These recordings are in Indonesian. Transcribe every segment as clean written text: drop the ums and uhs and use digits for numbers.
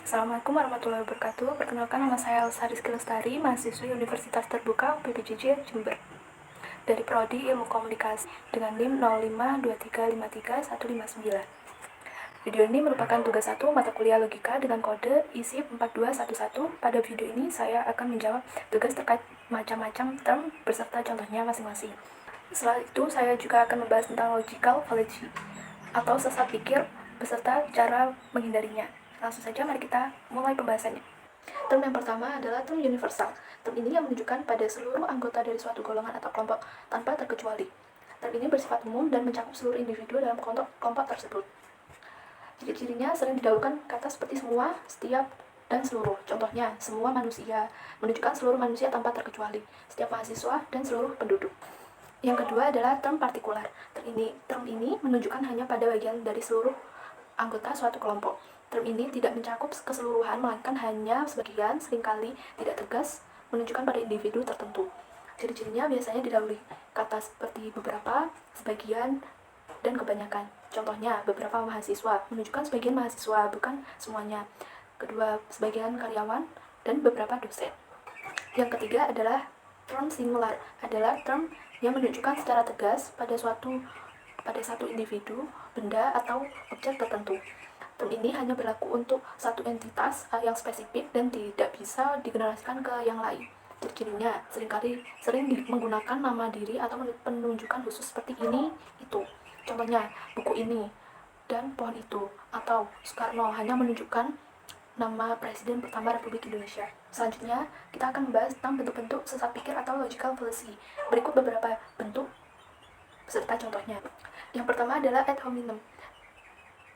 Assalamualaikum warahmatullahi wabarakatuh. Perkenalkan, nama saya Elsa Rizky Lestari, mahasiswi Universitas Terbuka UPBJJ Jember, dari Prodi Ilmu Komunikasi dengan NIM 052353159. Video ini merupakan tugas 1 mata kuliah logika dengan kode ISIP 4211. Pada video ini saya akan menjawab tugas terkait macam-macam term beserta contohnya masing-masing. Setelah itu saya juga akan membahas tentang logical fallacy atau sesat pikir beserta cara menghindarinya. Langsung saja mari kita mulai pembahasannya. Term yang pertama adalah term universal. Term ini yang menunjukkan pada seluruh anggota dari suatu golongan atau kelompok tanpa terkecuali. Term ini bersifat umum dan mencakup seluruh individu dalam kelompok tersebut. Ciri-cirinya sering didahulukan kata seperti semua, setiap, dan seluruh. Contohnya, semua manusia menunjukkan seluruh manusia tanpa terkecuali, setiap mahasiswa, dan seluruh penduduk. Yang kedua adalah term partikular. Term ini menunjukkan hanya pada bagian dari seluruh anggota suatu kelompok. Term ini tidak mencakup keseluruhan, melainkan hanya sebagian, seringkali tidak tegas, menunjukkan pada individu tertentu. Ciri-cirinya biasanya didahului kata seperti beberapa, sebagian, dan kebanyakan. Contohnya, beberapa mahasiswa menunjukkan sebagian mahasiswa, bukan semuanya. Kedua, sebagian karyawan, dan beberapa dosen. Yang ketiga adalah term singular, adalah term yang menunjukkan secara tegas pada satu individu, benda, atau objek tertentu. Term ini hanya berlaku untuk satu entitas yang spesifik dan tidak bisa digenerasikan ke yang lain. Ciri-cirinya sering menggunakan nama diri atau penunjukan khusus seperti ini, itu. Contohnya, buku ini dan pohon itu, atau Soekarno hanya menunjukkan nama Presiden pertama Republik Indonesia. Selanjutnya, kita akan membahas tentang bentuk-bentuk sesat pikir atau logical fallacy. Berikut beberapa bentuk beserta contohnya. Yang pertama adalah ad hominem,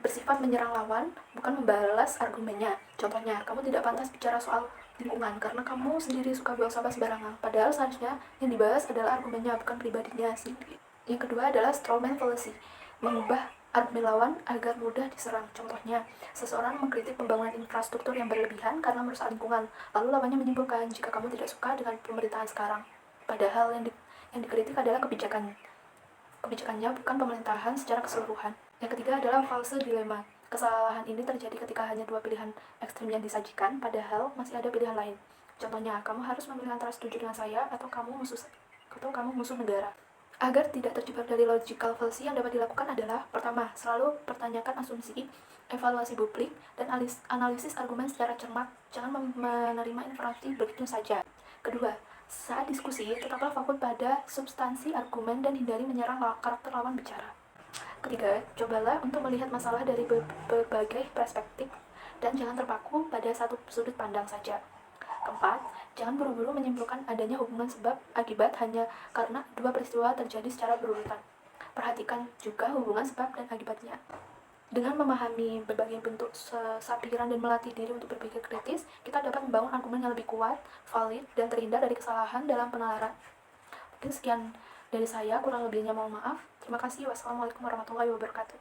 bersifat menyerang lawan, bukan membalas argumennya. Contohnya, kamu tidak pantas bicara soal lingkungan karena kamu sendiri suka buang sampah sembarangan. Padahal seharusnya yang dibahas adalah argumennya, bukan pribadinya sendiri. Yang kedua adalah strawman fallacy, mengubah argumen lawan agar mudah diserang. Contohnya, seseorang mengkritik pembangunan infrastruktur yang berlebihan karena merusak lingkungan. Lalu lawannya menyimpulkan jika kamu tidak suka dengan pemerintahan sekarang. Padahal yang dikritik adalah kebijakannya, bukan pemerintahan secara keseluruhan. Yang ketiga adalah false dilema. Kesalahan ini terjadi ketika hanya dua pilihan ekstrim yang disajikan, padahal masih ada pilihan lain. Contohnya, kamu harus memilih antara setuju dengan saya atau kamu musuh negara. Agar tidak terjebak dari logical fallacy, yang dapat dilakukan adalah: pertama, selalu pertanyakan asumsi, evaluasi publik, dan analisis argumen secara cermat. Jangan menerima informasi begitu saja. Kedua, saat diskusi, tetaplah fokus pada substansi argumen dan hindari menyerang karakter lawan bicara. Ketiga, cobalah untuk melihat masalah dari berbagai perspektif dan jangan terpaku pada satu sudut pandang saja. Keempat, jangan buru-buru menyimpulkan adanya hubungan sebab akibat hanya karena dua peristiwa terjadi secara berurutan. Perhatikan juga hubungan sebab dan akibatnya. Dengan memahami berbagai bentuk sesat pikiran dan melatih diri untuk berpikir kritis, kita dapat membangun argumen yang lebih kuat, valid, dan terhindar dari kesalahan dalam penalaran. Mungkin sekian dari saya, kurang lebihnya mohon maaf. Terima kasih. Wassalamualaikum warahmatullahi wabarakatuh.